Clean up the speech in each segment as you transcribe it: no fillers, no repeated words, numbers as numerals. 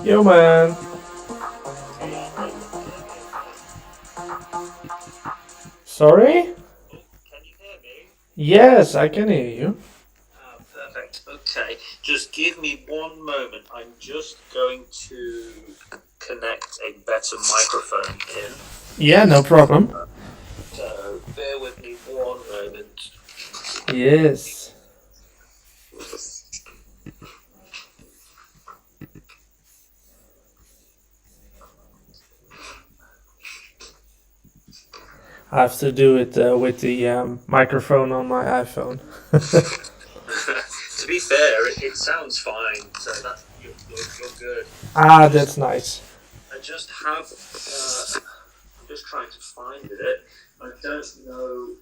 Yo, man. Sorry? Can you hear me? Yes, I can hear you. Perfect. Okay, just give me one moment. I'm just going to connect a better microphone in. Yeah, no problem. So bear with me one moment. Yes. I have to do it with the microphone on my iPhone. To be fair, it sounds fine, so that's you're good. Ah, that's nice. I just have. I'm just trying to find it. I don't know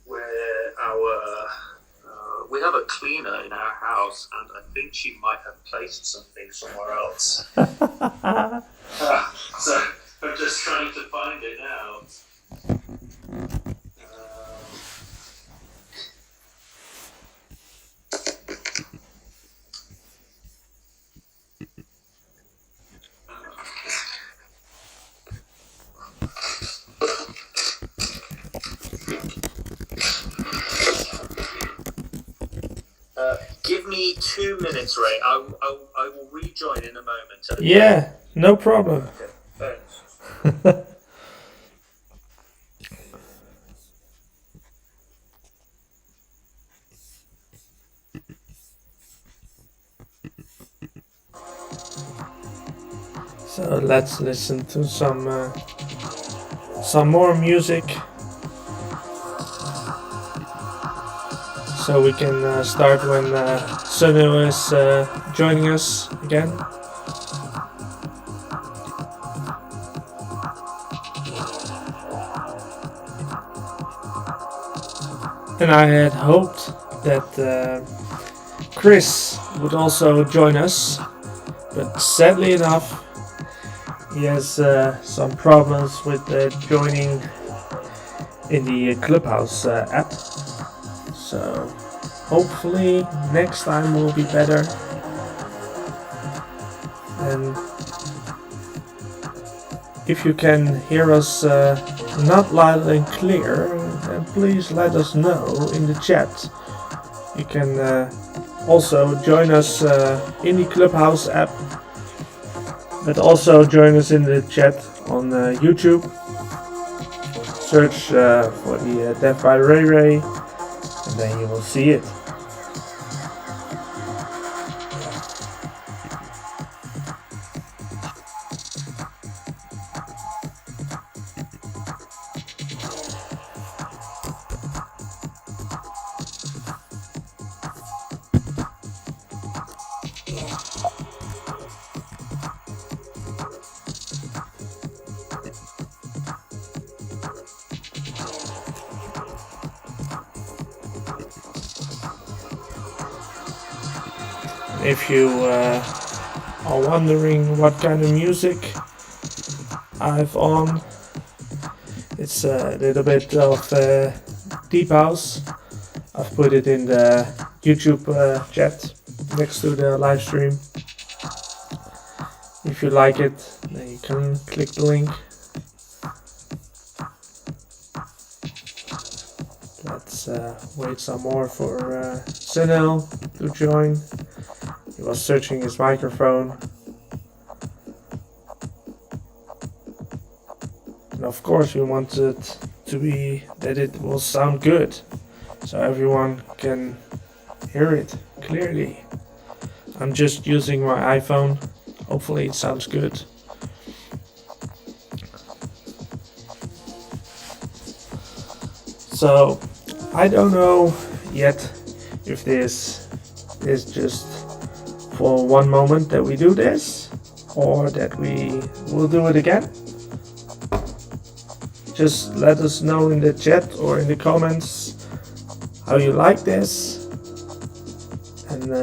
where our. We have a cleaner in our house, and I think she might have placed something somewhere else. So I'm just trying to find it now. Give me 2 minutes, Ray. I will rejoin in a moment. Okay? Yeah, no problem. Okay, thanks. So let's listen to some more music. So we can start when Sunil is joining us again. And I had hoped that Chris would also join us, but sadly enough, he has some problems with joining in the Clubhouse app. So hopefully next time will be better. And if you can hear us not loud and clear, then please let us know in the chat. You can also join us in the Clubhouse app, but also join us in the chat on YouTube. Search for the Dev by RayRay, and then you will see it. If you are wondering what kind of music I've on, it's a little bit of deep house. I've put it in the YouTube chat next to the live stream. If you like it, then you can click the link. Let's wait some more for Sunil to join. He was searching his microphone. And of course we wanted to be that it will sound good, so everyone can hear it clearly. I'm just using my iPhone. Hopefully it sounds good. So I don't know yet if this is just for one moment that we do this, or that we will do it again. Just let us know in the chat or in the comments how you like this, and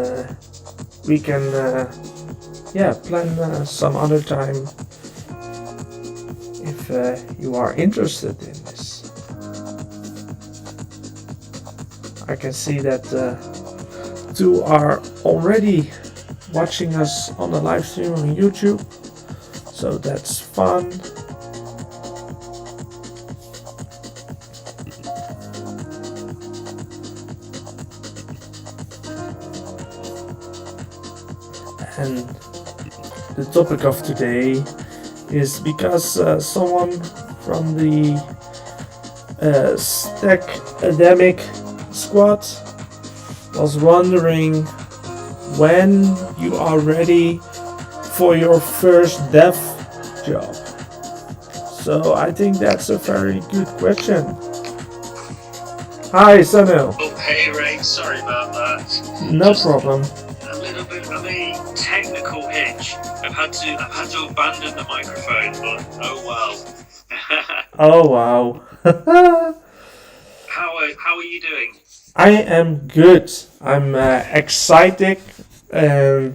we can plan some other time if you are interested in this. I can see that 2 are already watching us on the live stream on YouTube, so that's fun. And the topic of today is because someone from the Stack Academic squad was wondering when you are ready for your first dev job. So I think that's a very good question. Hi, Sunil. Oh, hey Ray, sorry about that. No problem. A little bit of a technical hitch. I've had to abandon the microphone, but oh well. Oh wow. How are you doing? I am good. I'm excited. Yeah,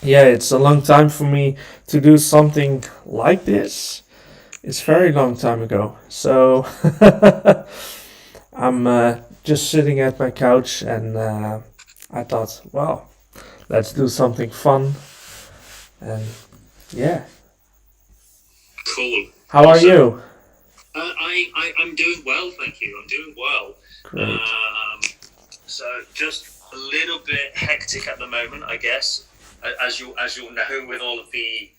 it's a long time for me to do something like this. It's a very long time ago. So I'm just sitting at my couch and I thought, well, let's do something fun. And yeah. Cool. How are you? I'm doing well, thank you. I'm doing well. Great. So just a little bit hectic at the moment, I guess, as you'll know with all of the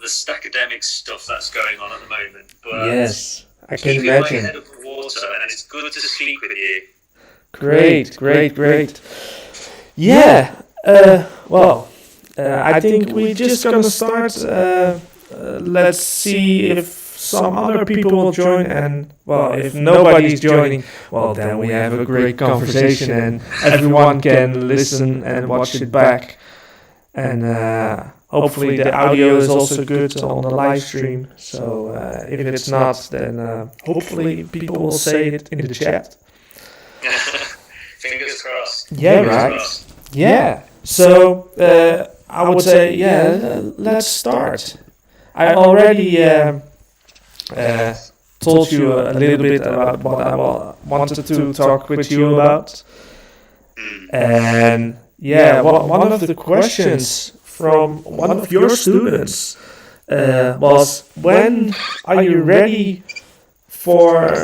Stackademic stuff that's going on at the moment. But Yes, I can keeping my imagine. head above water, and it's good to speak with you. Great. Yeah. Well, I think we're just gonna start. Let's see if some other people will join, and well, if nobody's joining, well, then we have a great conversation, and everyone can listen and watch it back. And hopefully the audio is also good on the live stream. So if it's not, then hopefully people will say it in the chat. Fingers crossed. Yeah, Fingers right. crossed. Yeah. So I would say, yeah, let's start. I already told you a little bit about what I wanted to talk with you about. And yeah, one of the questions from one of your students was, when are you ready for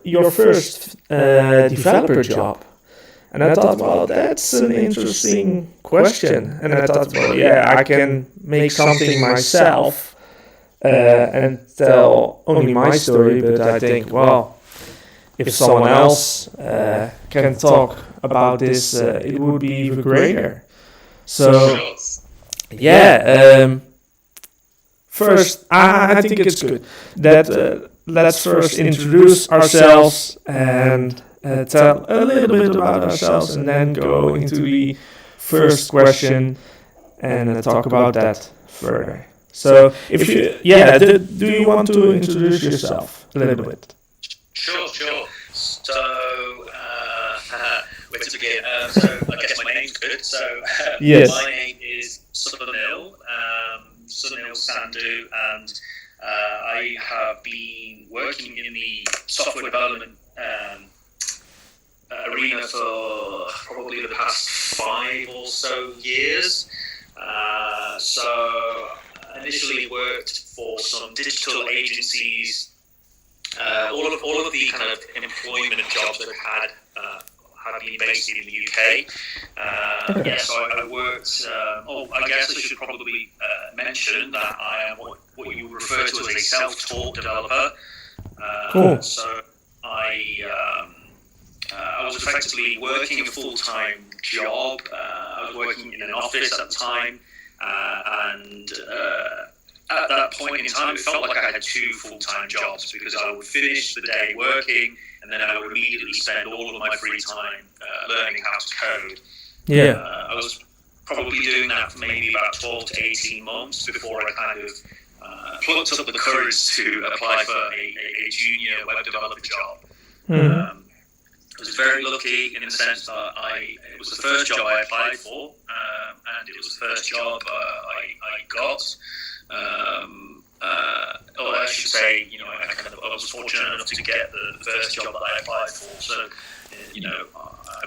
your first developer job? And I thought, well, that's an interesting question. And I thought, well, yeah, I can make something myself and tell only my story. But I think, well, if someone else can talk about this, it would be even greater. So, yeah, first, I think it's good that let's first introduce ourselves and tell a little bit about ourselves, and then go into the first question and talk about that further. So, if you, yeah, do you want to introduce yourself a little bit? Sure. So, where to begin? So, I guess my name's good. So, Yes. My name is Sunil Sandhu, and I have been working in the software development arena for probably the past 5 or so years. So initially worked for some digital agencies. All of the kind of employment jobs that I've had have been based in the UK. Yes, I worked. I guess I should probably mention that I am what you refer to as a self-taught developer. Cool. So I was effectively working a full-time job. I was working in an office at the time, and at that point in time, it felt like I had 2 full-time jobs, because I would finish the day working, and then I would immediately spend all of my free time learning how to code. Yeah. I was probably doing that for maybe about 12 to 18 months before I kind of plucked up the courage to apply for a junior web developer job. Mm-hmm. I was very lucky in the sense that it was the first job I applied for, and it was the first job I got. Or I should say, I was fortunate enough to get the first job that I applied for. So,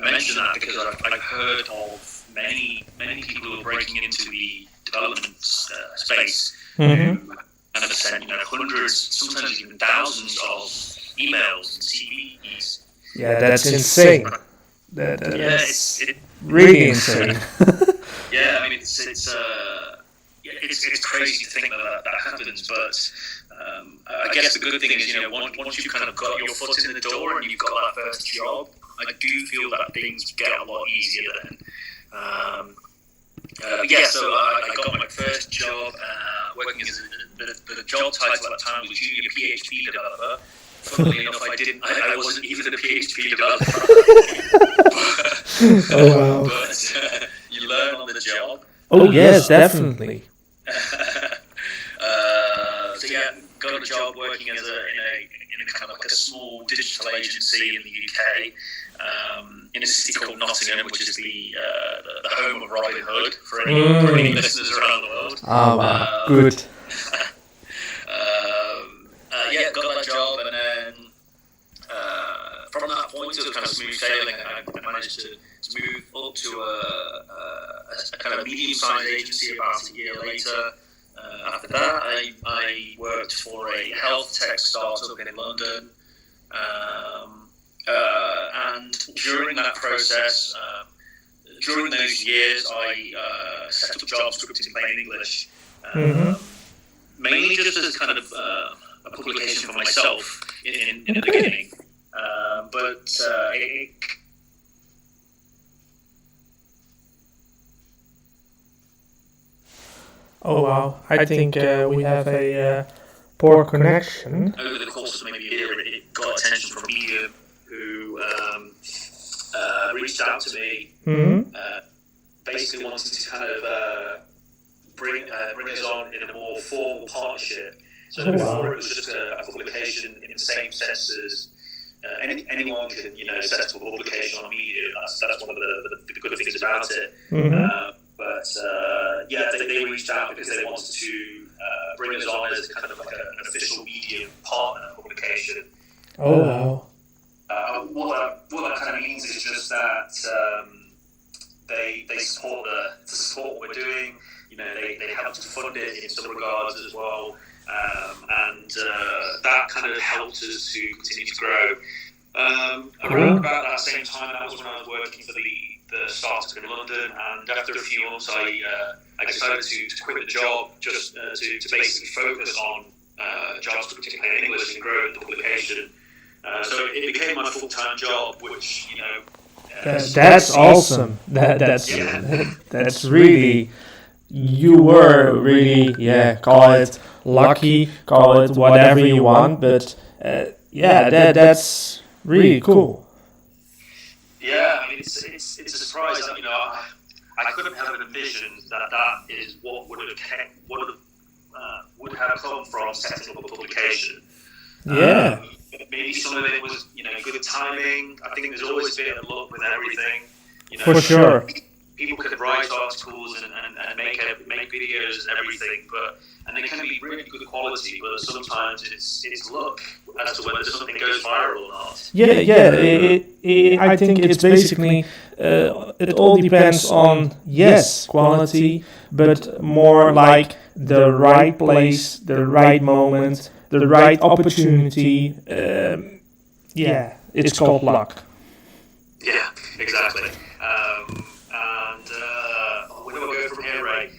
I mention that because I've heard of many people who are breaking into the development space who kind of send hundreds, sometimes even thousands of emails and CVs. Yeah, that's insane. That's really insane. Yeah, I mean it's crazy to think that happens, but I guess the good thing is once you've kind of got your foot in the door and you've got that first job, I do feel that things get a lot easier then. So I got my first job working as the job title at the time was junior PHP developer. Funnily enough, I wasn't even a PHP developer. Oh wow! But you learn on the job. Oh yes, definitely. Got a job working as in a kind of like a small digital agency in the UK, in a city called Nottingham, which is the home of Robin Hood for any listeners around the world. Oh wow, good. Got that job, and then from that point it was kind of smooth sailing. I managed to move up to a kind of medium-sized agency about a year later. After that, I worked for a health tech startup in London, and during that process, during those years, I set up JavaScript in plain English, mainly just as kind of a publication for myself in the beginning, but Oh wow, I think we have a poor connection. over the course of maybe a year, it got attention from Medium, who reached out to me, basically wanting to kind of bring us on in a more formal partnership. So before it was just a publication in the same sense as anyone can set up a publication on Medium. That's one of the good things about it. They reached out because they wanted to bring us on as kind of like an official Medium partner publication. Oh wow. What that kind of means is just that they support what we're doing. They help to fund it in some regards as well, and that kind of helped us to continue to grow. Around about that same time, that was when I was working for the startup in London, and after a few months, I decided to quit the job just to basically focus on JavaScript in plain English and grow the publication. So it became my full-time job, which that's awesome. That's really. You were really call it lucky, call it whatever you want, but that's really cool. Yeah, I mean it's a surprise that I couldn't have envisioned that is what would have come from setting up a publication. Yeah. Maybe some of it was good timing. I think there's always been a luck with everything. For sure. People can write articles and make videos and everything, and they can be really good quality, but sometimes it's luck as to whether something goes viral or not. I think it's basically it all depends on quality, but more like the right place, the right moment, the right opportunity. It's called luck. Yeah, exactly. Where do I go from here, Ray?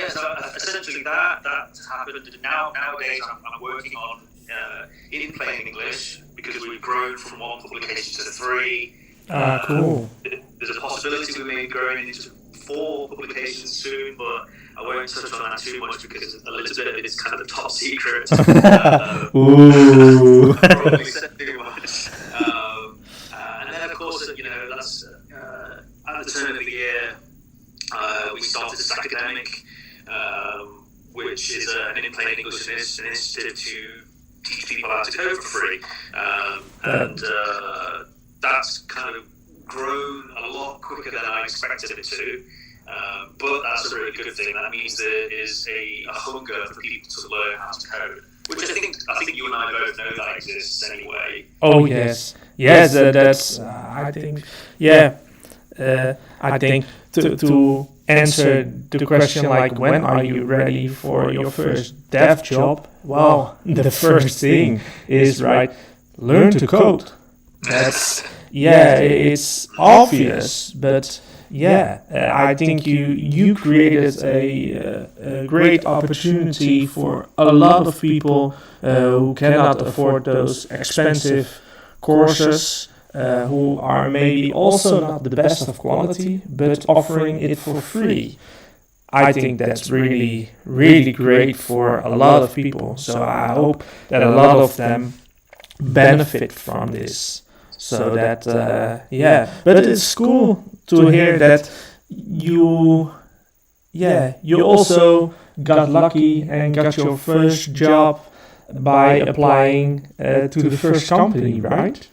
So essentially that happened. Nowadays I'm working on in plain English because we've grown from one publication to 3. Cool. There's a possibility we may be growing into 4 publications soon, but I won't touch on that too much because a little bit of it is kind of top secret. Ooh. Probably said too much. And then of course, that's at the turn of the year. We started this academic, which is an in plain English initiative to teach people how to code for free, and that's kind of grown a lot quicker than I expected it to. But that's a really good thing. That means there is a hunger for people to learn how to code, which I think you and I both know that exists anyway. Oh yes, yes, that's I think I think to answer the question like when are you ready for your first dev job? Well, the first thing is right, learn to code. That's it's obvious, but I think you created a great opportunity for a lot of people who cannot afford those expensive courses, who are maybe also not the best of quality, but offering it for free. I think that's really, really great for a lot of people. So I hope that a lot of them benefit from this. So that, but it's cool to hear that you also got lucky and got your first job by applying to the first company, right?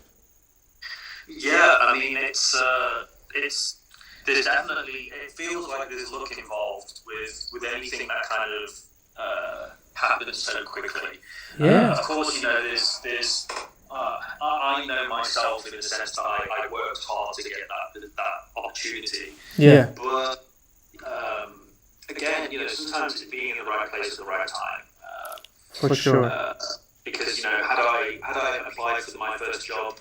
Yeah, I mean, it's there's definitely, it feels like there's luck involved with anything that kind of happens so quickly. Of course, there's I know myself in the sense that I worked hard to get that opportunity. Yeah. But again, sometimes it's being in the right place at the right time. For sure. Because had I applied for my first job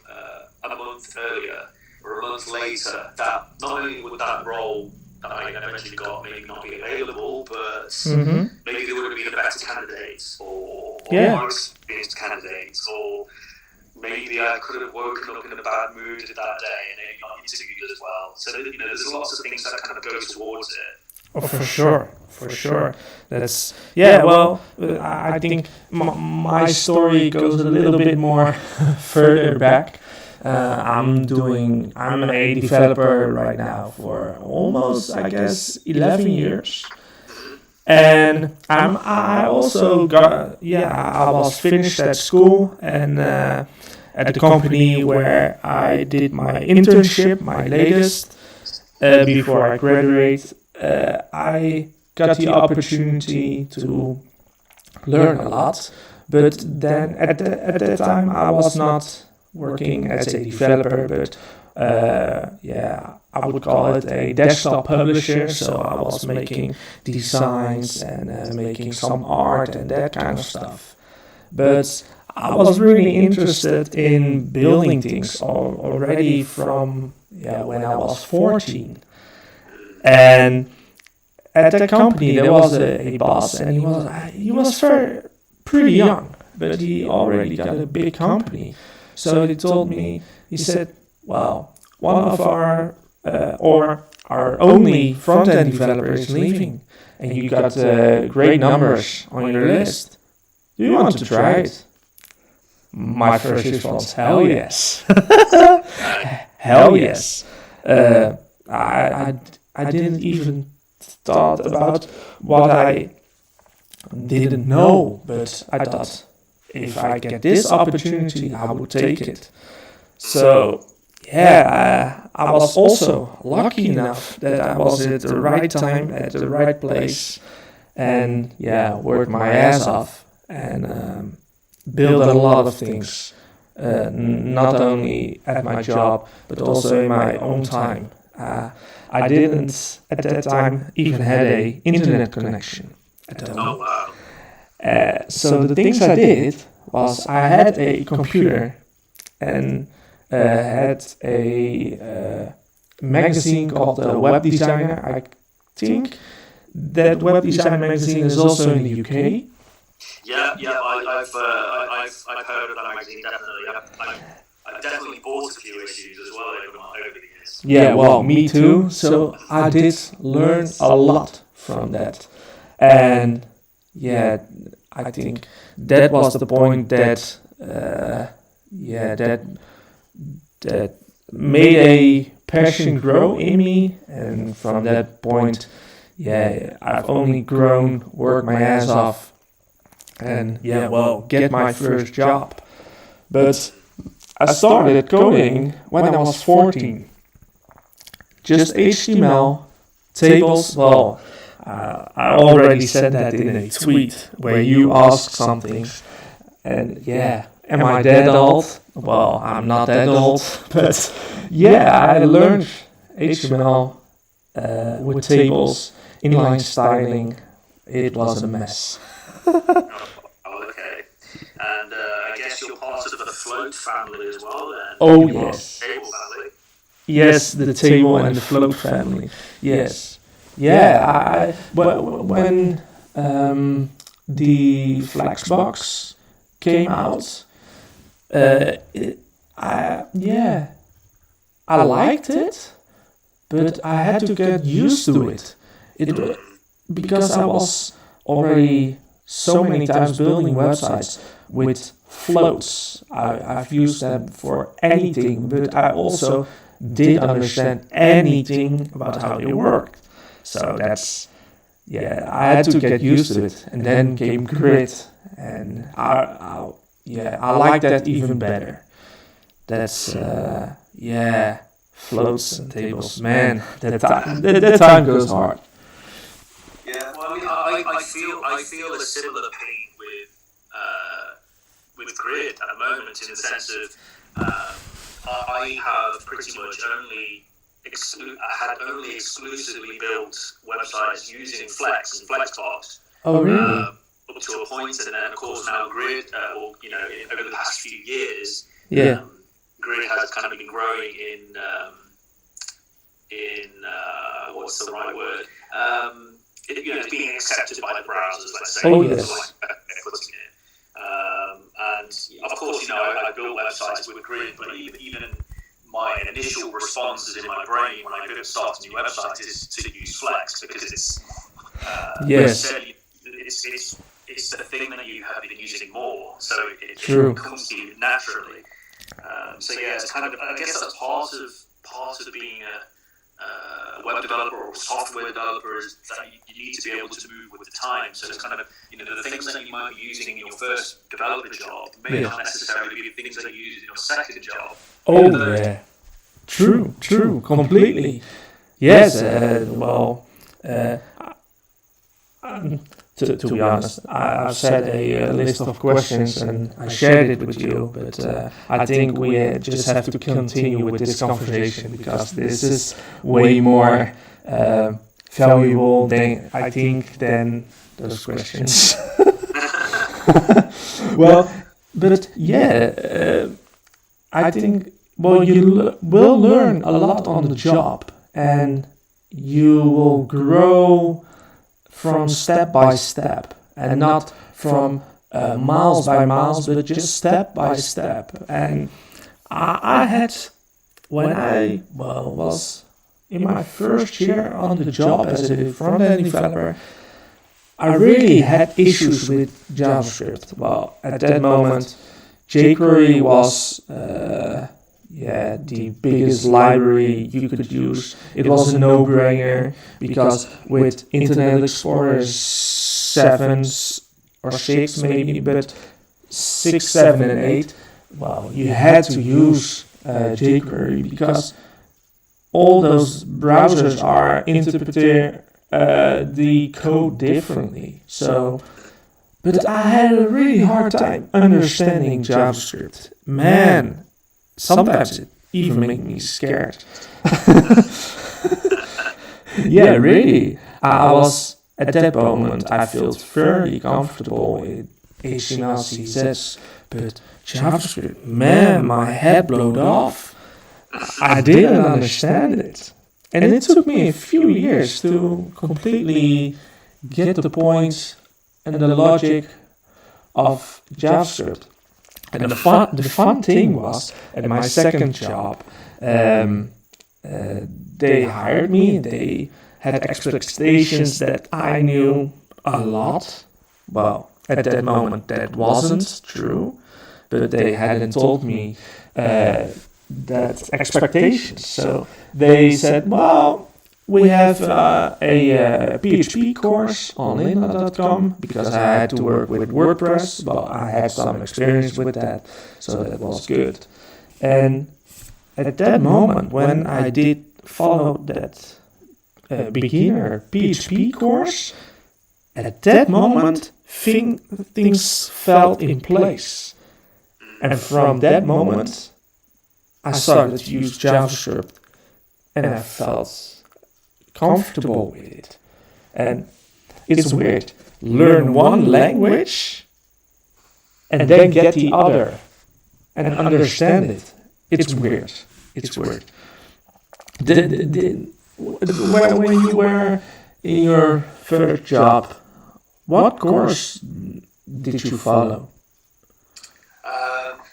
a month earlier or a month later, that not only would that role that I eventually got maybe not be available, but maybe there would have been a better candidates or more experienced candidates, or maybe I could have woken up in a bad mood that day and maybe not interviewed as well. So there's lots of things that kind of go towards it. Oh, for sure. That's well, I think my story goes a little bit more further back. I'm a developer right now for almost, I guess, 11 years. And I also I was finished at school and at the company where I did my internship, my latest, before I graduate. I got the opportunity to learn a lot, but then at that time I was not working as a developer, but I would call it a desktop publisher. So I was making designs and making some art and that kind of stuff. But I was really interested in building things already from when I was 14. And at that company there was a boss, and he was pretty young, but he already got a big company. So he told me, he said, well, one of our only front-end developer is leaving, and you got great numbers on your list. Do you want to try it? My first response, hell yes. Hell yes. I didn't even thought about what I didn't know, but I thought, if I get this opportunity, I would take it. So, I was also lucky enough that I was at the right time, at the right place, and worked my ass off and built a lot of things, not only at my job, but also in my own time. I didn't, at that time, even had an internet connection at home. Oh, wow. So the things I did was I had a computer and had a magazine called Web Designer. I think that Web Design magazine is also in the UK. I've heard of that magazine, definitely. I've definitely bought a few issues as well over the years. Yeah, well, me too. So I did learn a lot from that. And I think that was the point that that made a passion grow in me. And from that point, I've only grown, worked my ass off, and get my first job. But I started coding when I was 14. Just HTML, tables. Well, I already said that in a tweet where you asked something. And am I that old? Well, I'm not that old, but yeah, I learned HTML with tables, inline styling. It was a mess. Okay. And I guess you're part of the float family as well, then? Oh, yes. Table family. Yes, the table and the float family. Yes. Yeah, when the Flexbox came out, I liked it, but I had to get used to it. Because I was already so many times building websites with floats. I've used them for anything, but I also didn't understand anything about how they worked. So I had to get used to it. And then came Grid, and I like that even better. That's floats and tables. Man, that time goes hard. Yeah, well, I feel a similar pain with Grid at the moment, in the sense of I have pretty much only exclusively built websites using Flex and Flexbox. Oh, really? Up to a point, and then of course now Grid, over the past few years, Grid has kind of been growing in what's the right word? It's being accepted by the browsers, let's say. Oh, yes. And of course, I built websites with Grid, but even my initial responses in my brain when I start a new website is to use Flex, because it's it's the thing that you have been using more, so it comes to you naturally. It's kind of, I guess that's part of being a web developer or software developer, is that you need to be able to move with the time. So it's kind of, the things that you might be using in your first developer job may not necessarily be the things that you use in your second job. Oh, yeah. True, completely. Yes, to be honest, I set a list of questions and I shared it with you, but I think we just have to continue with this conversation, because this is way more valuable than those questions. I think you will learn a lot on the job, and you will grow from step by step, and not from miles by miles, but just step by step. And I had, when I was in my first year on the job as a front-end developer, I really had issues with JavaScript. Well, at that moment, jQuery was the biggest library you could use. It was a no-brainer, because with Internet Explorer 7 or 6 maybe, but 6, 7 and 8, you had to use jQuery, because all those browsers are interpreting the code differently. But I had a really hard time understanding JavaScript. Man, sometimes it even made me scared. Yeah, really. I was, at that moment, I felt very comfortable with HTML, CSS, but JavaScript, man, my head blew off. I didn't understand it. And it took me a few years to completely get the point and the logic of JavaScript. And the fun thing was, at my second job, they hired me. They had expectations that I knew a lot. Well, at that moment, that wasn't true, but they hadn't told me that expectations. So they said, we have a PHP course on lynda.com, because I had to work with WordPress. Well, I had some experience with that, so that was good. And at that moment, when I did follow that beginner PHP course, at that moment, things fell in place. And from that moment, I started to use JavaScript, and I felt comfortable with it. And it's weird. Learn one language and then get the other and understand it. It's weird. It's weird. When you were in your first job, what course did you follow?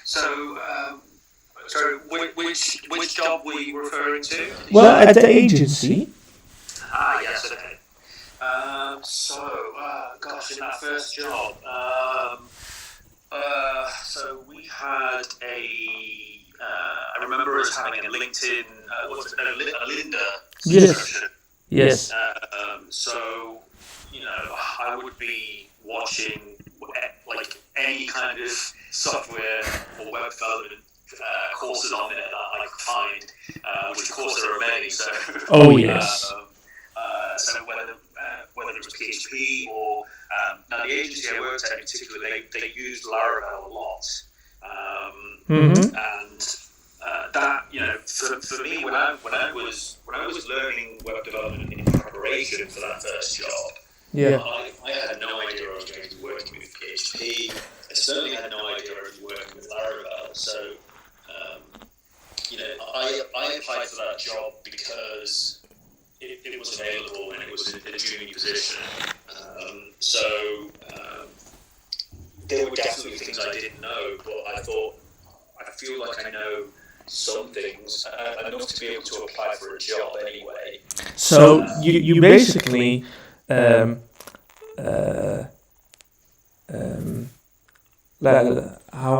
So, which job were you referring to? Well, at the agency. Yes, okay. Gosh, in that first job, so we had I remember us having a LinkedIn, a Linda subscription. Yes. So, I would be watching like any kind of software or web development courses on there that I could find, which of course there are many. So, oh yes. So whether it was PHP or now the agency I worked at in particular, they used Laravel a lot, and that for me when I was learning web development in preparation for that first job, I had no idea I was going to be working with PHP. I certainly had no idea I would be working with Laravel. So I applied for that job because it was available and it was a junior position. There were definitely things I didn't know, but I feel like I know some things enough to be able to apply for a job anyway. So you basically how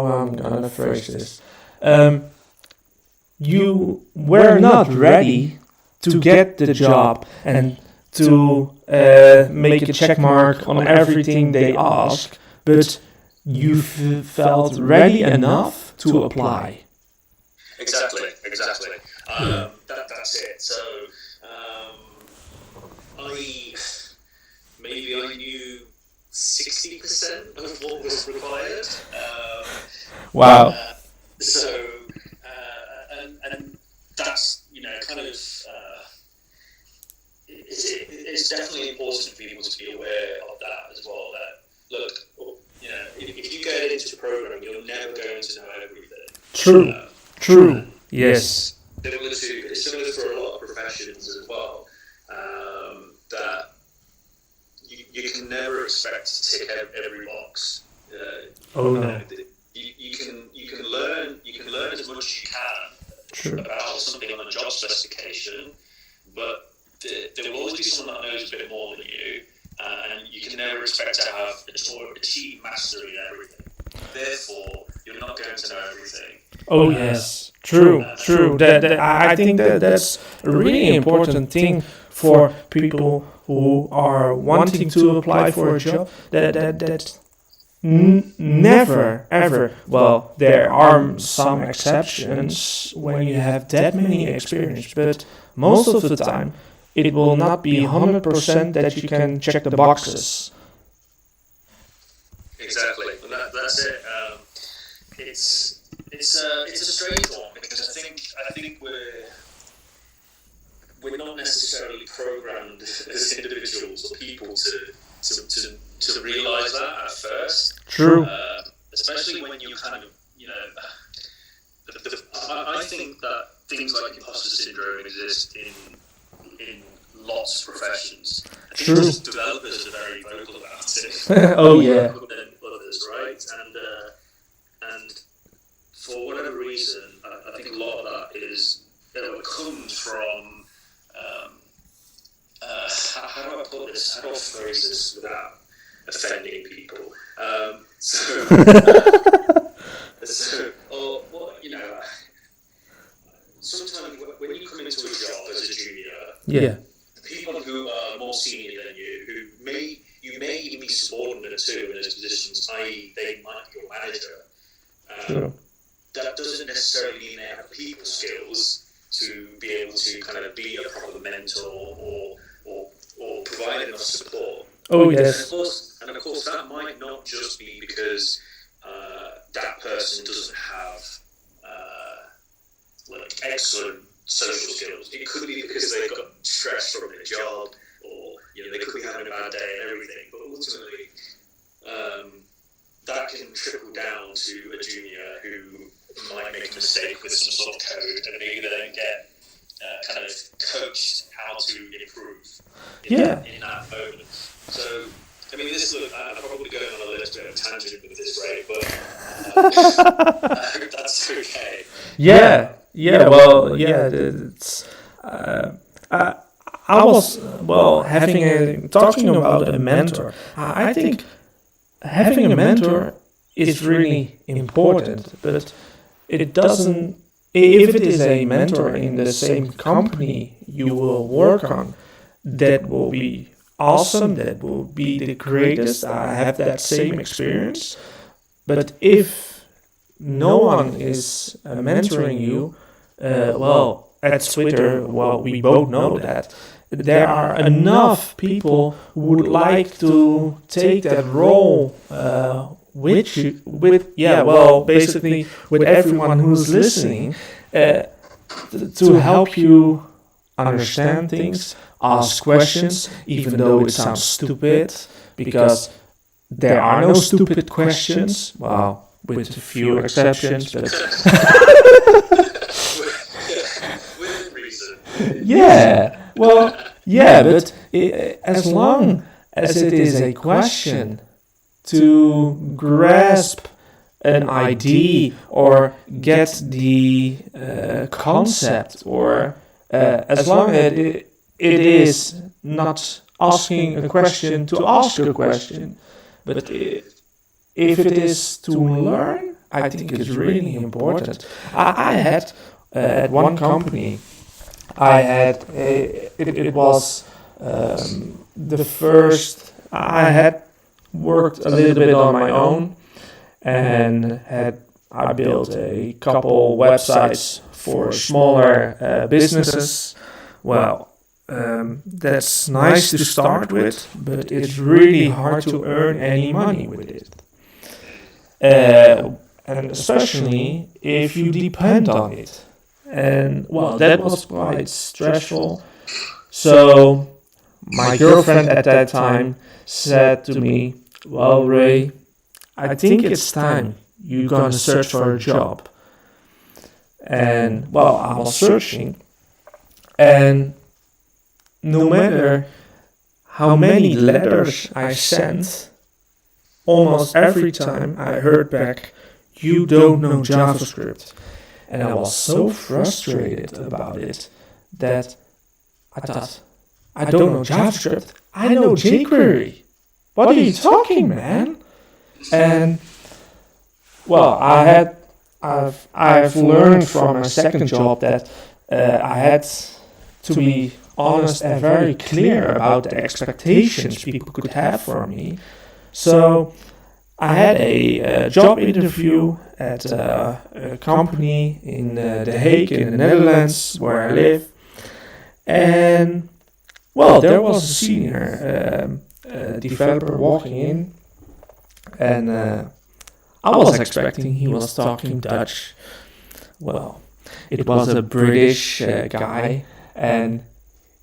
I'm gonna phrase this. You were not ready to get the job and to make a check mark on everything they ask, but you felt ready enough to apply. Exactly. That's it. So I knew 60% of what was required. Wow. And that's kind of it's definitely important for people to be aware of that as well. That look, if you get into programming, you're never going to know everything. True. Yes. It's similar for a lot of professions as well. That you can never expect to tick every box. No. You can learn as much as you can about something on a job specification, but there will always be someone that knows a bit more than you, and you can never expect to have achieve mastery in everything. Therefore, you're not going to know everything. Oh yes, true. I think that's a really important thing for people who are wanting to apply for a job. That never ever. Well, there are some exceptions when you have that many experience, but most of the time it will not be 100% that you can check the boxes. Exactly, that's it. It's a strange one because I think we're not necessarily programmed as individuals or people to realise that at first. True. Especially when you kind of I think that things like imposter syndrome exist in lots of professions. I think most developers are very vocal about it. Oh yeah. Than others, right? And for whatever reason, I think a lot of that comes from how do I put this? How do I phrase this without offending people? Sometimes when you come into a job as a junior, the people who are more senior than you, you may even be subordinate to in those positions, i.e. they might be your manager. That doesn't necessarily mean they have people skills to be able to kind of be a proper mentor or provide enough support. Oh yes. And of course that might not just be because that person doesn't have like excellent social skills. It could be because they've got stress from their job, or they could be having a bad day and everything. But ultimately, that can trickle down to a junior who might make a mistake with some sort of code, and maybe they don't get kind of coached how to improve in that moment. So, I mean, I'm probably going on a little bit of a tangent with this, Ray, but I hope that's okay. It's. I was talking about a mentor. I think having a mentor is really important, but it doesn't. If it is a mentor in the same company you will work on, that will be awesome. That will be the greatest. I have that same experience. But if no one is mentoring you, at Twitter, we both know that there are enough people who would like to take that role with everyone who's listening to help you understand things, ask questions, even though it sounds stupid, because there are no stupid questions, with a few exceptions, but but as long as it is a question to grasp an idea or get the concept, or as long as it is not asking a question to ask a question, but if it is to learn, I think it's really important. I had at one company, it was the first. I had worked a little bit on my own, and I built a couple websites for smaller businesses. That's nice to start with, but it's really hard to earn any money with it. And especially if you depend on it. And that was quite stressful. So my girlfriend at that time said to me, Ray, I think it's time you're gonna search for a job. And I was searching, and no matter how many letters I sent, almost every time I heard back, you don't know JavaScript. And I was so frustrated about it that I thought, I don't know JavaScript, I know jQuery. What are you talking, man? And I've learned from my second job that I had to be honest and very clear about the expectations people could have from me. So I had a job interview at a company in The Hague in the Netherlands, where I live. And there was a senior developer walking in, and I was expecting he was talking Dutch. It was a British guy, and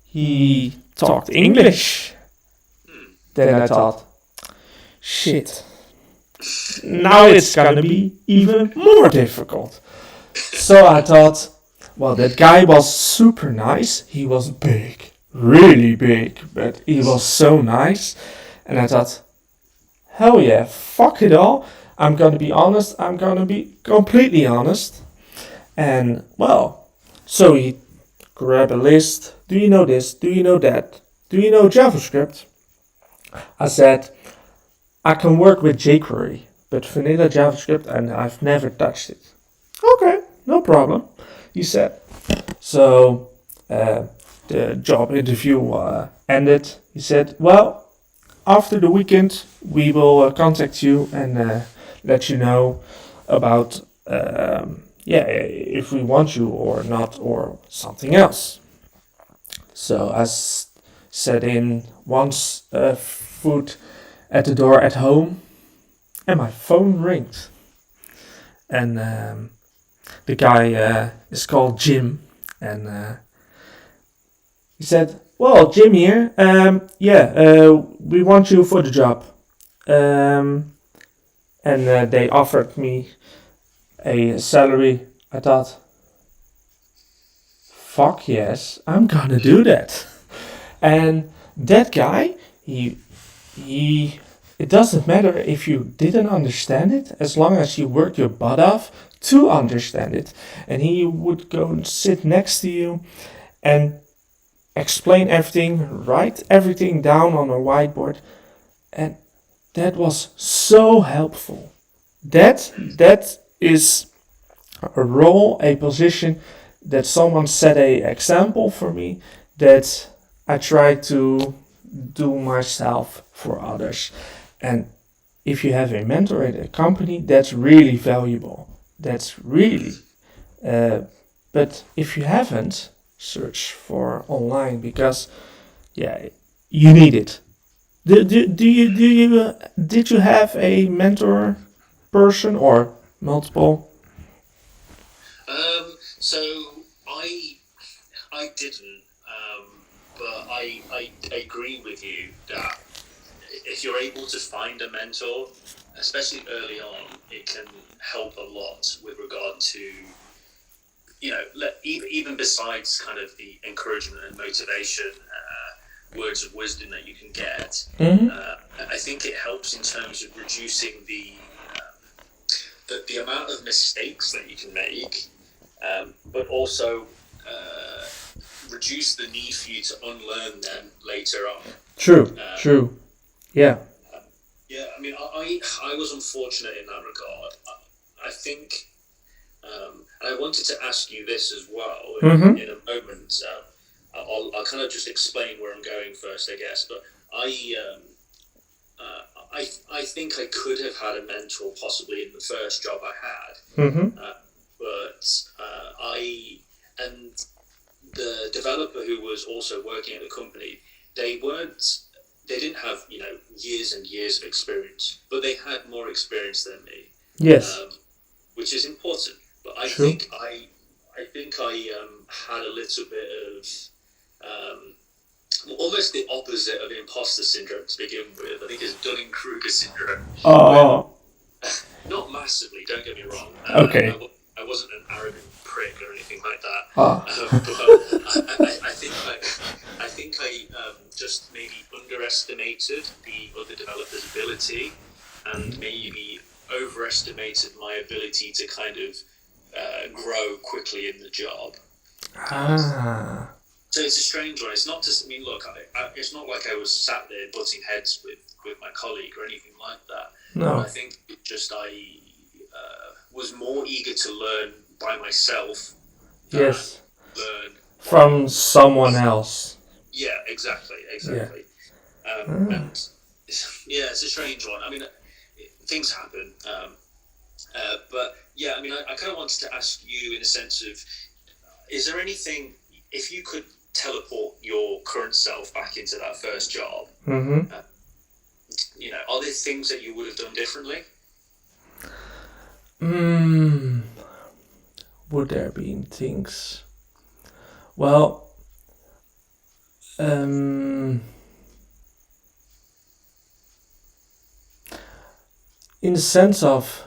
he talked English. Then I thought, shit, now it's gonna be even more difficult. So I thought, that guy was super nice. He was big, really big, but he was so nice. And I thought, hell yeah, fuck it all. I'm gonna be honest. I'm gonna be completely honest. And so he grabbed a list. Do you know this? Do you know that? Do you know JavaScript? I said, I can work with jQuery, but vanilla JavaScript, and I've never touched it. Okay, no problem, he said. So the job interview ended. He said, after the weekend, we will contact you and let you know about if we want you or not, or something else. So I set in once foot at the door at home, and my phone rings. and the guy is called Jim, and he said, "Well, Jim here. We want you for the job." And they offered me a salary. I thought, fuck yes, I'm gonna do that. And that guy, he, it doesn't matter if you didn't understand it, as long as you work your butt off to understand it. And he would go and sit next to you and explain everything, write everything down on a whiteboard. And that was so helpful. That is a role, a position that someone set a example for me that I try to do myself for others. And if you have a mentor at a company, that's really valuable. That's really. But if you haven't, search for online, because you need it. Did you have a mentor person or multiple? So I didn't, but I agree with you that if you're able to find a mentor, especially early on, it can help a lot with regard to, even besides kind of the encouragement and motivation, words of wisdom that you can get. I think it helps in terms of reducing the amount of mistakes that you can make, but also reduce the need for you to unlearn them later on. True. Yeah. I mean, I was unfortunate in that regard. I think, and I wanted to ask you this as well in a moment. I'll kind of just explain where I'm going first, I guess. But I think I could have had a mentor possibly in the first job I had. But and the developer who was also working at the company, they didn't have years and years of experience, but they had more experience than me. Yes, which is important. But I think I had a little bit of almost the opposite of imposter syndrome to begin with. I think it's Dunning-Kruger syndrome. Oh, not massively. Don't get me wrong. Okay. I wasn't an arrogant prick or anything like that. Oh. But I think I just maybe underestimated the other developer's ability, and maybe overestimated my ability to kind of grow quickly in the job. So it's a strange one. It's not just. I mean, look, it's not like I was sat there butting heads with my colleague or anything like that. No. But I think just I was more eager to learn by myself. Yes. Learn from someone else. Yeah, exactly. Yeah. And it's a strange one. I mean, things happen. But yeah, I mean, I kind of wanted to ask you in a sense of, is there anything, if you could teleport your current self back into that first job, are there things that you would have done differently? Would there be things? Well, in the sense of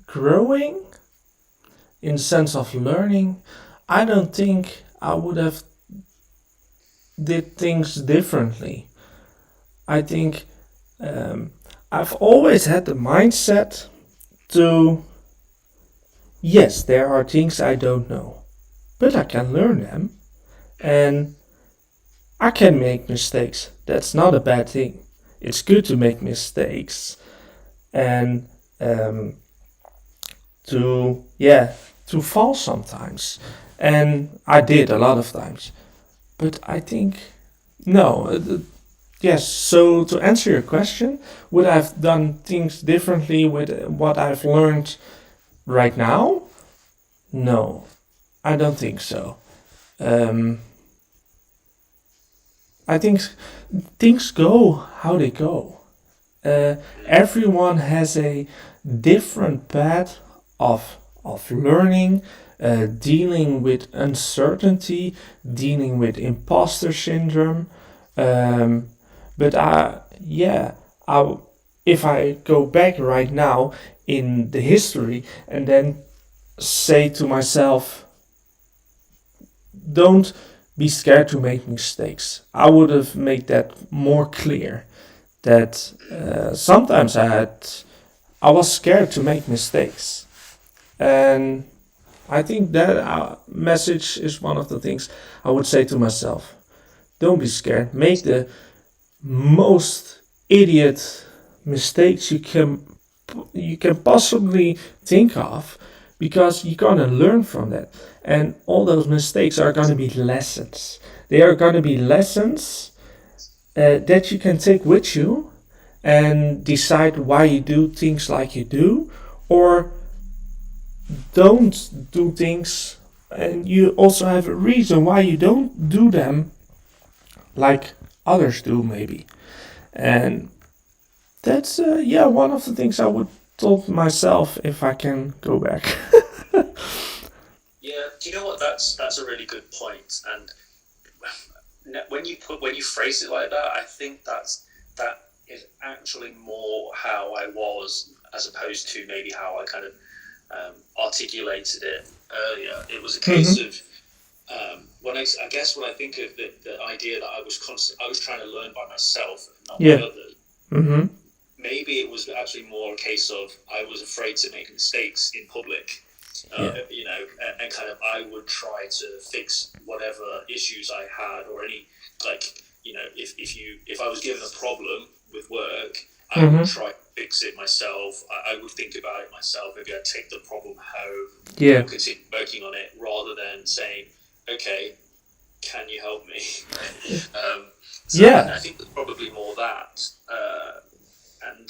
growing, in the sense of learning, I don't think I would have did things differently. I think I've always had the mindset to, yes, there are things I don't know, but I can learn them, and I can make mistakes. That's not a bad thing. It's good to make mistakes, and to fall sometimes, and I did a lot of times. But I think yes. So to answer your question, would I have done things differently with what I've learned right now? No, I don't think so. I think things go how they go. Everyone has a different path of of learning, dealing with uncertainty, dealing with imposter syndrome. But if I go back right now in the history and then say to myself, don't be scared to make mistakes, I would have made that more clear. That sometimes I was scared to make mistakes, and I think that message is one of the things I would say to myself. Don't be scared. Make the most idiot mistakes you can possibly think of, because you're gonna learn from that. And all those mistakes are gonna be lessons. They are gonna be lessons that you can take with you and decide why you do things like you do, or don't do things, and you also have a reason why you don't do them like others do, maybe. And that's one of the things I would told myself if I can go back. Yeah, do you know what? That's a really good point. And when you phrase it like that, I think that is actually more how I was, as opposed to maybe how I kind of articulated it earlier. It was a case of when I think of the idea that I was trying to learn by myself, not by others. Mm-hmm. Maybe it was actually more a case of I was afraid to make mistakes in public. And kind of I would try to fix whatever issues I had, or any, like, if I was given a problem with work, I would try to fix it myself. I would think about it myself. Maybe I'd take the problem home, and continue working on it, rather than saying, okay, can you help me? I think there's probably more that. And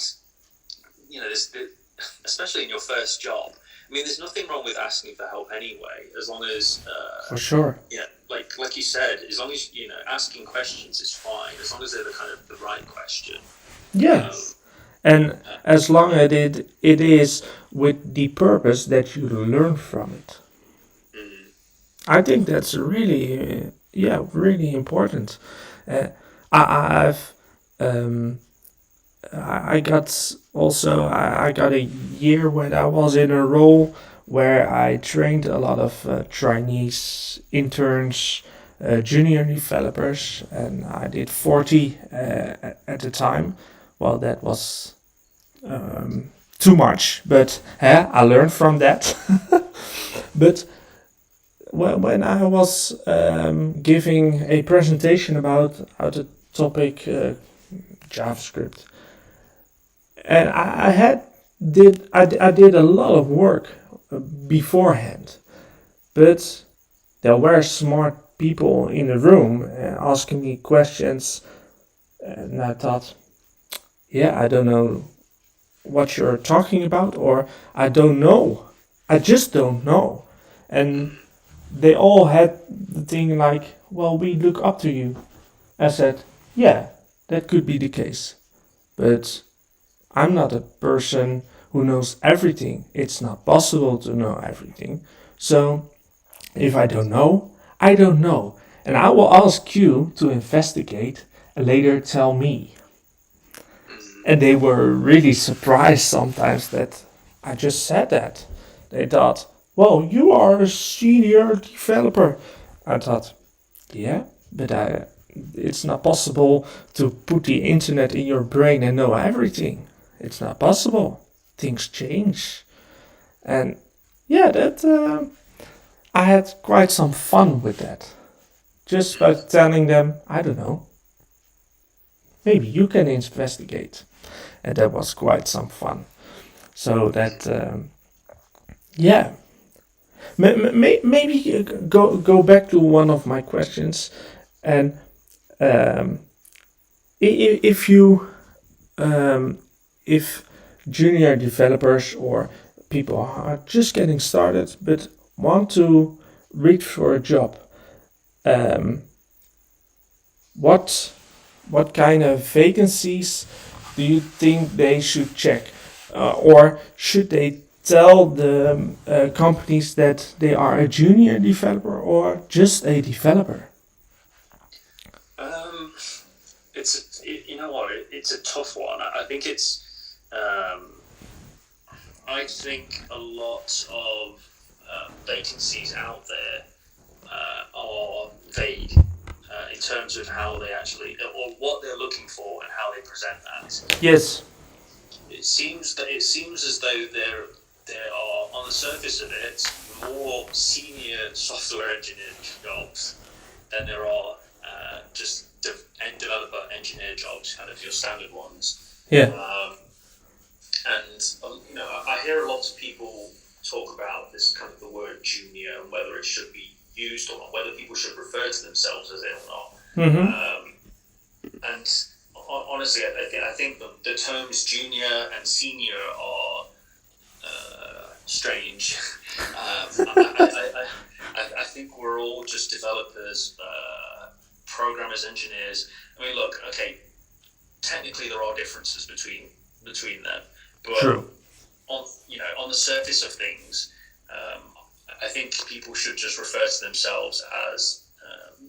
especially in your first job, I mean, there's nothing wrong with asking for help anyway, as long as for sure. Yeah, like you said, as long as asking questions is fine, as long as they're the right question. Yeah, and as long as it is with the purpose that you learn from it. I think that's really really important. I got a year when I was in a role where I trained a lot of trainees, interns, junior developers, and I did 40 at the time. Well, that was too much, but I learned from that. But when I was giving a presentation about the topic JavaScript, and I did a lot of work beforehand, but there were smart people in the room asking me questions, and I thought, I don't know what you're talking about, or I don't know, I just don't know. And they all had the thing like, well, we look up to you. I said, yeah, that could be the case, but I'm not a person who knows everything. It's not possible to know everything. So if I don't know, I don't know. And I will ask you to investigate and later tell me. And they were really surprised sometimes that I just said that. They thought, well, you are a senior developer. I thought, yeah, but it's not possible to put the internet in your brain and know everything. It's not possible. Things change. And I had quite some fun with that. Just by telling them, I don't know, maybe you can investigate. And that was quite some fun. So that, maybe go back to one of my questions. And if junior developers or people are just getting started but want to reach for a job, what kind of vacancies do you think they should check, or should they tell the companies that they are a junior developer or just a developer? You know what? It's a tough one. I think it's. I think a lot of vacancies out there are vague in terms of how they actually, or what they're looking for and how they present that. Yes. It seems as though there are, on the surface of it, more senior software engineer jobs than there are just developer engineer jobs, kind of your standard ones. Yeah. I hear a lot of people talk about this kind of the word junior and whether it should be used or not, whether people should refer to themselves as it or not. And honestly, I think the terms junior and senior are strange. I think we're all just developers, programmers, engineers. I mean, look, okay, technically there are differences between them, but True. On the surface of things, I think people should just refer to themselves as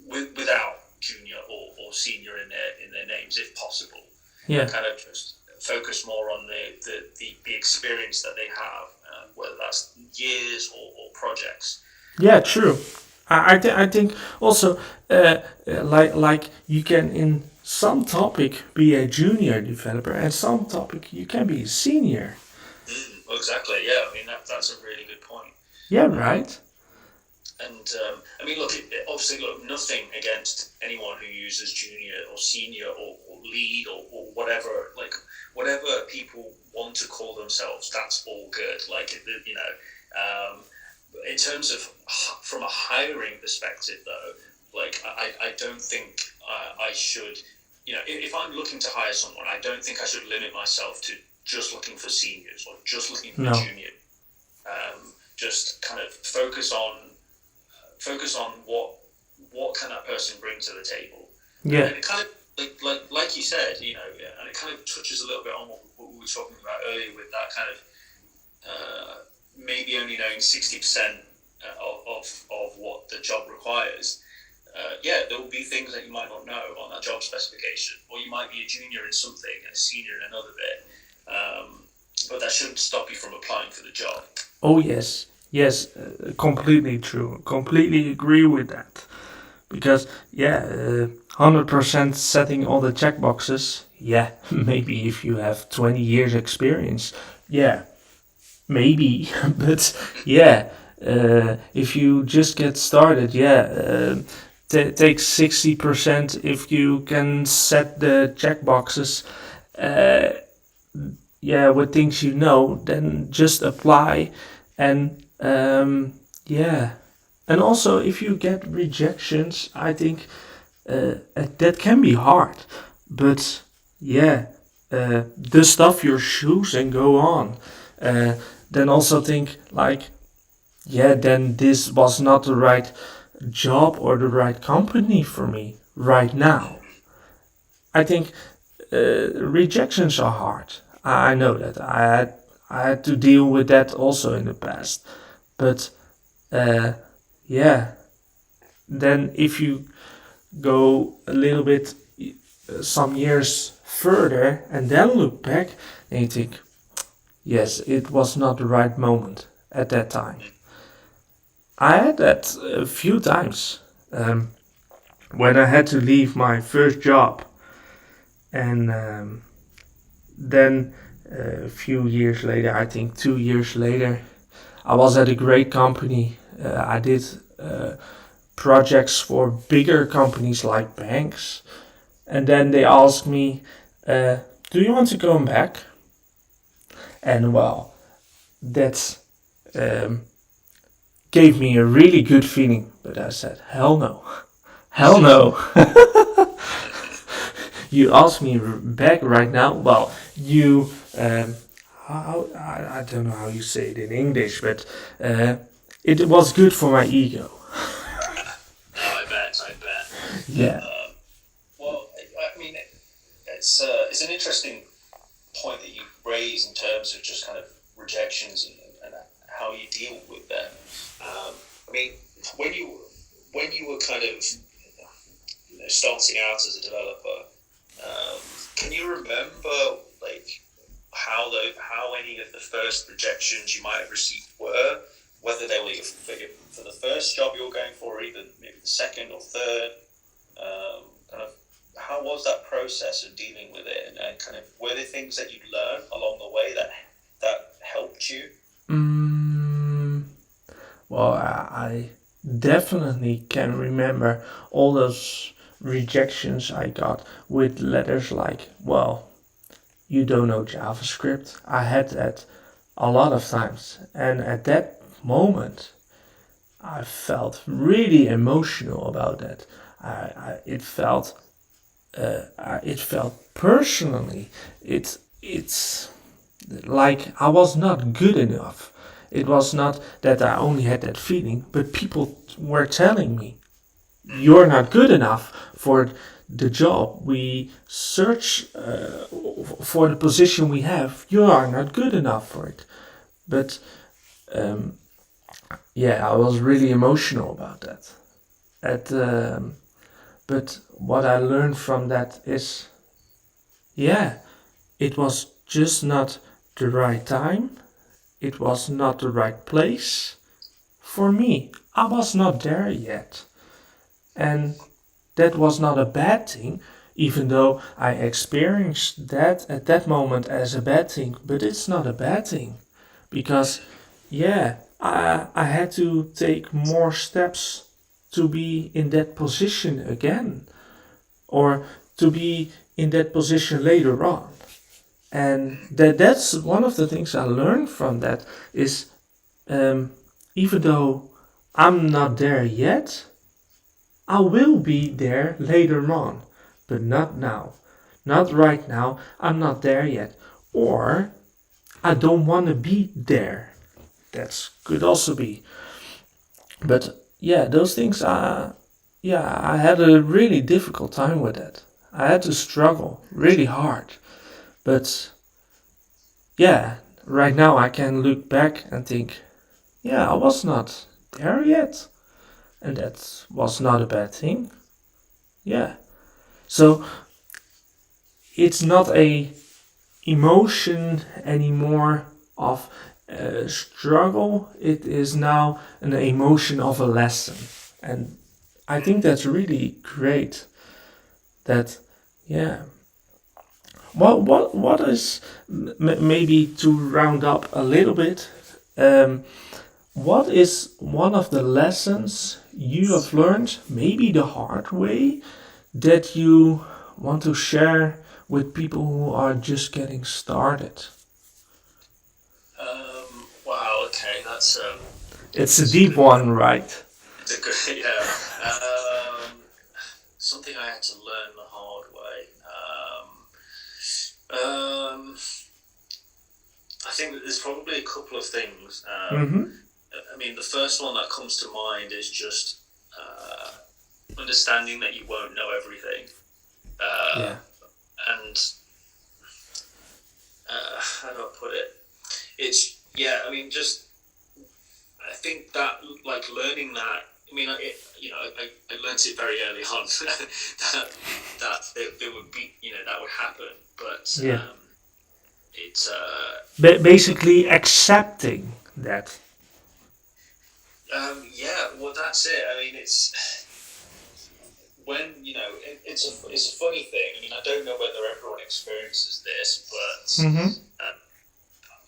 without junior or senior in their names, if possible. Yeah. And kind of just focus more on the experience that they have, whether that's years or projects. Yeah, true. I think also like you can in some topic be a junior developer and some topic you can be a senior. Exactly. Yeah. I mean that's a really good point. Yeah. Right. And obviously, nothing against anyone who uses junior or senior or lead or whatever, like whatever people want to call themselves. That's all good. In terms of from a hiring perspective, though, like I don't think I should. If I'm looking to hire someone, I don't think I should limit myself to just looking for seniors or just looking for juniors. Just kind of focus on what can that person bring to the table. Yeah. And it kind of like you said, and it kind of touches a little bit on what we were talking about earlier with that kind of maybe only knowing 60% of what the job requires. There will be things that you might not know on that job specification, or you might be a junior in something and a senior in another bit. But that shouldn't stop you from applying for the job. Oh yes. Yes, completely true. Completely agree with that. Because, 100% setting all the checkboxes, maybe if you have 20 years experience, maybe. But, if you just get started, take 60% if you can set the checkboxes, with things you know, then just apply and and also if you get rejections, I think that can be hard, but dust off your shoes and go on. Then also think like, then this was not the right job or the right company for me right now. I think rejections are hard. I know that. I had to deal with that also in the past. But then if you go a little bit some years further and then look back, and you think, yes, it was not the right moment at that time. I had that a few times when I had to leave my first job, and then a few years later, I think 2 years later, I was at a great company. I did projects for bigger companies like banks. And then they asked me, do you want to come back? And well, that gave me a really good feeling. But I said, hell no. Hell no. You ask me back right now? Well, you... I don't know how you say it in English, but it was good for my ego. I bet. Yeah. I mean, it's an interesting point that you raise in terms of just kind of rejections and how you deal with them. I mean, when you were kind of starting out as a developer, can you remember like how any of the first rejections you might have received were, whether they were for the first job you were going for, or even maybe the second or third? Kind of how was that process of dealing with it, and kind of were there things that you learned along the way that helped you? Well, I definitely can remember all those rejections I got with letters like, well, you don't know JavaScript. I had that a lot of times. And at that moment, I felt really emotional about that. It felt personally. It's like I was not good enough. It was not that I only had that feeling, but people were telling me, you're not good enough for the job we search for, the position we have. You are not good enough for it. But I was really emotional about that. But what I learned from that is, it was just not the right time. It was not the right place for me. I was not there yet. And that was not a bad thing, even though I experienced that at that moment as a bad thing. But it's not a bad thing because, I had to take more steps to be in that position again, or to be in that position later on. And that's one of the things I learned from that is, even though I'm not there yet, I will be there later on, but not now. Not right now, I'm not there yet. Or I don't want to be there. That could also be. But those things I had a really difficult time with that. I had to struggle really hard. But right now I can look back and think, I was not there yet. And that was not a bad thing. So it's not a emotion anymore of struggle. It is now an emotion of a lesson. And I think that's really great. That, what is, maybe to round up a little bit, what is one of the lessons you have learned, maybe the hard way, that you want to share with people who are just getting started? Wow. Okay, that's It's a deep one, right? it's a good something I had to learn the hard way. I think that there's probably a couple of things. I mean, the first one that comes to mind is just understanding that you won't know everything. And how do I put it? It's, I mean, just, I think that, like, learning that, I mean, I learned it very early on that it would be, that would happen. But it's basically accepting that. Well, that's it. I mean, it's when it's a funny thing. I mean, I don't know whether everyone experiences this, but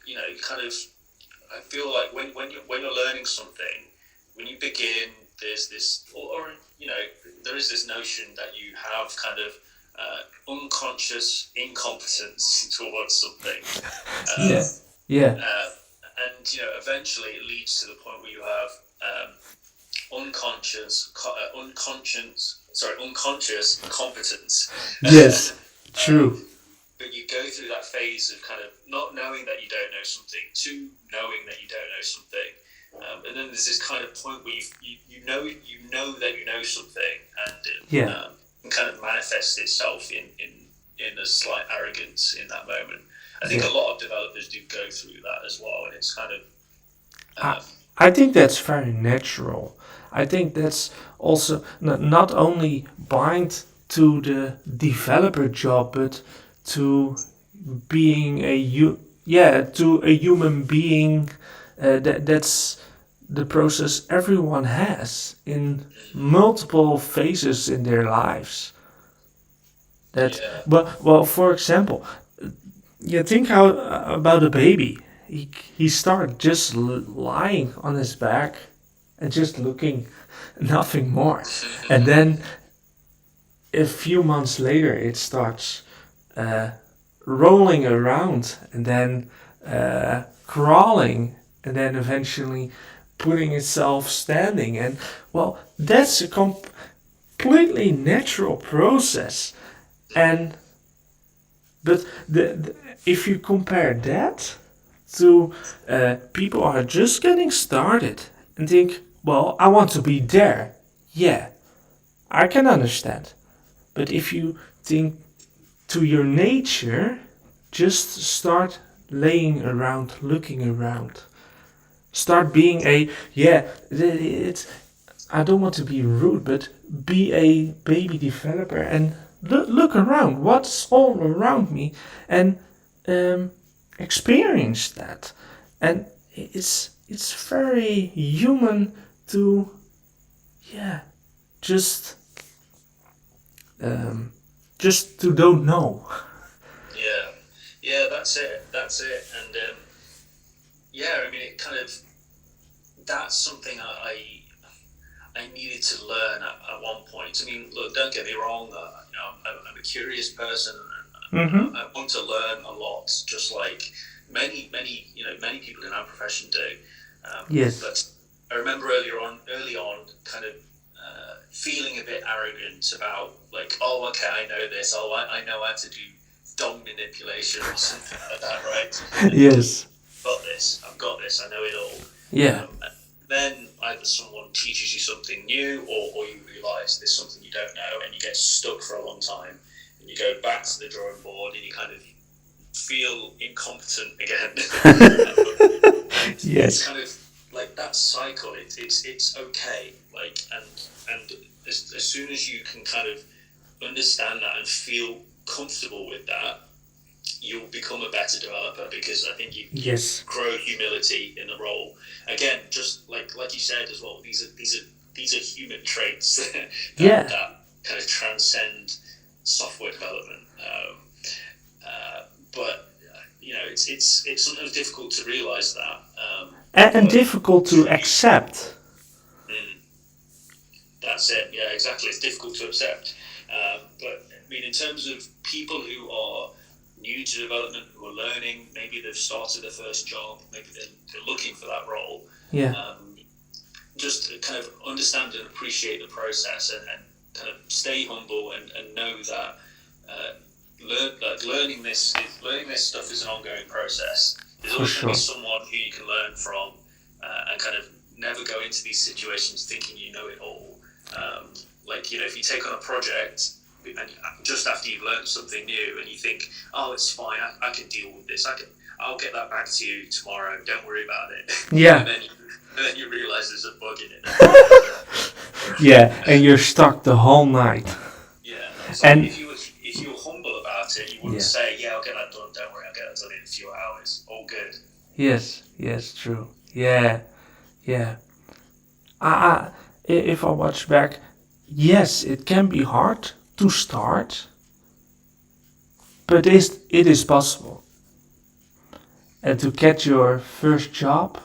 you kind of, I feel like when you're learning something, when you begin, there's this, or there is this notion that you have kind of unconscious incompetence towards something. And eventually it leads to the point where you have unconscious competence. Yes, true. But you go through that phase of kind of not knowing that you don't know something to knowing that you don't know something, and then there's this kind of point where you know that you know something, and it can kind of manifest itself in a slight arrogance in that moment. I think a lot of developers do go through that as well, and it's kind of I, I think that's very natural. I think that's also not only bind to the developer job, but to being to a human being. That's the process everyone has in multiple phases in their lives. That, Yeah. well, for example, you think how about a baby. He started just lying on his back and just looking, nothing more. And then a few months later, it starts uh, rolling around and then crawling and then eventually putting itself standing. And well, that's a completely natural process. And but if you compare that to people are just getting started and think, well, I want to be there. Yeah, I can understand. But if you think to your nature, just start laying around, looking around. Start being it's, I don't want to be rude, but be a baby developer and look around. What's all around me? And um, experience that. And it's very human to, yeah, just um, just to don't know. Yeah, yeah, that's it. That's it. And yeah, I mean, it kind of that's something I needed to learn at one point. I mean, look, don't get me wrong. I'm a curious person, and I want to learn a lot, just like many people in our profession do. Yes. But I remember early on, kind of feeling a bit arrogant about like, oh, okay, I know this. Oh, I know how to do DOM manipulation or something like that, right? Yes. I've got this, I know it all. Yeah. Then either someone teaches you something new or you realise there's something you don't know and you get stuck for a long time and you go back to the drawing board and you kind of feel incompetent again. Yes. It's kind of like that cycle. It's okay. Like and as soon as you can kind of understand that and feel comfortable with that, you'll become a better developer because I think you grow humility in the role. Again, just like you said as well, these are human traits that kind of transcend software development. But it's sometimes difficult to realise that. And difficult to accept. That's it. Yeah, exactly. It's difficult to accept. But I mean, in terms of people who are new to development, who are learning, maybe they've started their first job, maybe they're looking for that role. Yeah. Just to kind of understand and appreciate the process and kind of stay humble and know that learning this stuff is an ongoing process. There's always going to be someone who you can learn from and kind of never go into these situations thinking you know it all. If you take on a project and just after you've learned something new and you think, oh, it's fine, I can deal with this, I'll get that back to you tomorrow, don't worry about it. Yeah. and then you realise there's a bug in it. Yeah, and you're stuck the whole night. Yeah, so and if you were humble about it, you wouldn't say, yeah, I'll get that done, don't worry, I'll get that done in a few hours, all good. Yes, true. Yeah. If I watch back, yes, it can be hard to start, but it is possible. And to get your first job,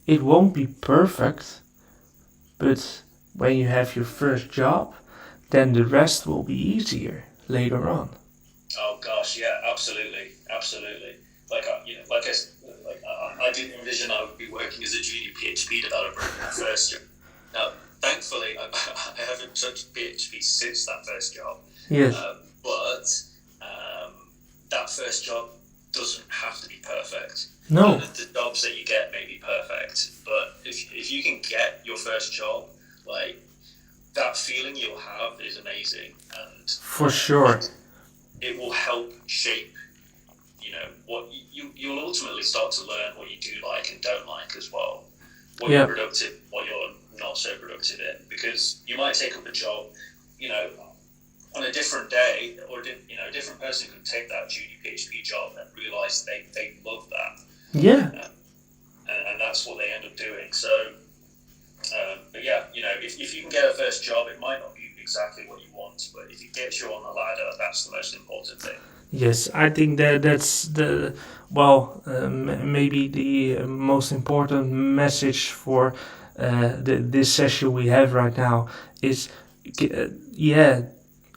it won't be perfect, but when you have your first job, then the rest will be easier later on. Oh gosh, yeah, absolutely. I didn't envision I would be working as a junior PHP developer in my first job. Now, thankfully, I haven't touched PHP since that first job. Yes. But that first job doesn't have to be perfect. No. None of the jobs that you get may be perfect, but if you can get your first job, like that feeling you'll have is amazing, and for sure, it will help shape. What you'll ultimately start to learn what you do like and don't like as well. what you're productive, what you're not so productive in, because you might take up a job, on a different day, or a different person could take that junior PHP job and realize they love that. Yeah. And that's what they end up doing. So, but yeah, if you can get a first job, it might not be exactly what you want, but if it gets you on the ladder, that's the most important thing. Yes, I think that's the maybe the most important message for this session we have right now is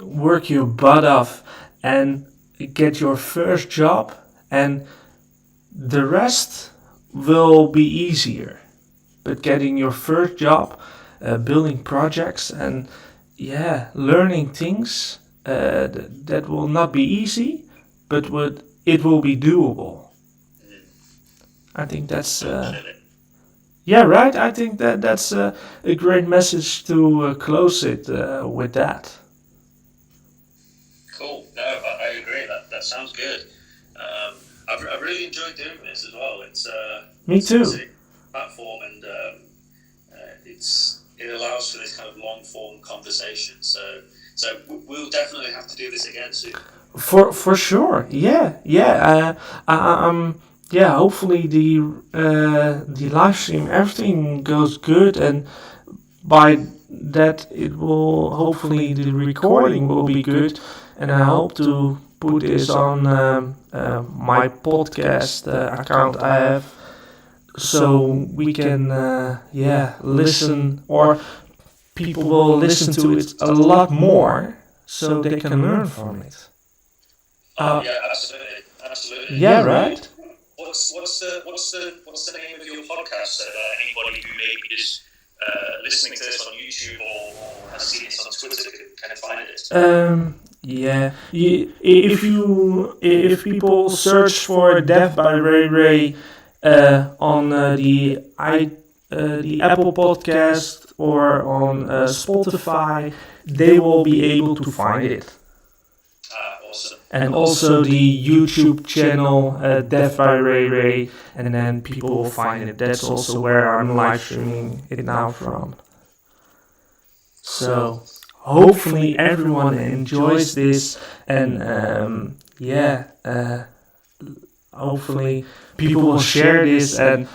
work your butt off and get your first job, and the rest will be easier. But getting your first job, building projects, and learning things that will not be easy, but it will be doable. I think that's right. I think that's a great message to close it with that. Cool. No, I agree. That sounds good. I've really enjoyed doing this as well. Me too. It's a platform, and it allows for this kind of long form conversation. So we'll definitely have to do this again soon. For sure. Hopefully the live stream, everything goes good, and by that it will, hopefully the recording will be good, and I hope to put this on my podcast account I have, so we can listen, or people will listen to it a lot more, so they can learn from it. Absolutely. Yeah, right. What's the name of your podcast, so that anybody who maybe is listening to this on YouTube or has seen this on Twitter can find it? If people search for Dev by RayRay on the Apple Podcast or on Spotify, they will be able to find it. Awesome. And also the YouTube channel Dev by RayRay, and then people will find it. That's also where I'm live streaming it now from. So hopefully everyone enjoys this, and hopefully people will share this, and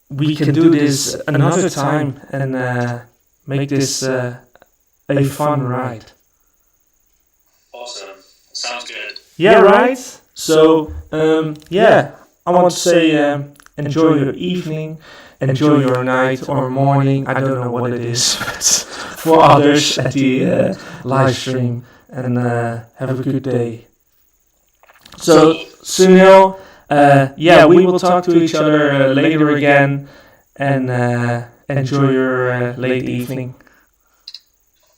we can do this another time and make this a fun ride. Awesome. Sounds good. Yeah, right? So, I want to say enjoy your evening, enjoy your night or morning. I don't know what it is, but for others at the live stream. And have a good day. So, Sunil, we will talk to each other later again, and enjoy your late evening.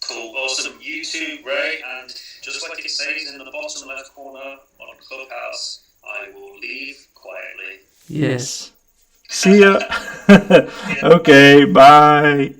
Cool, awesome. You too, Ray, and just like it says in the bottom left corner on Clubhouse, I will leave quietly. Yes. See ya. Okay, bye.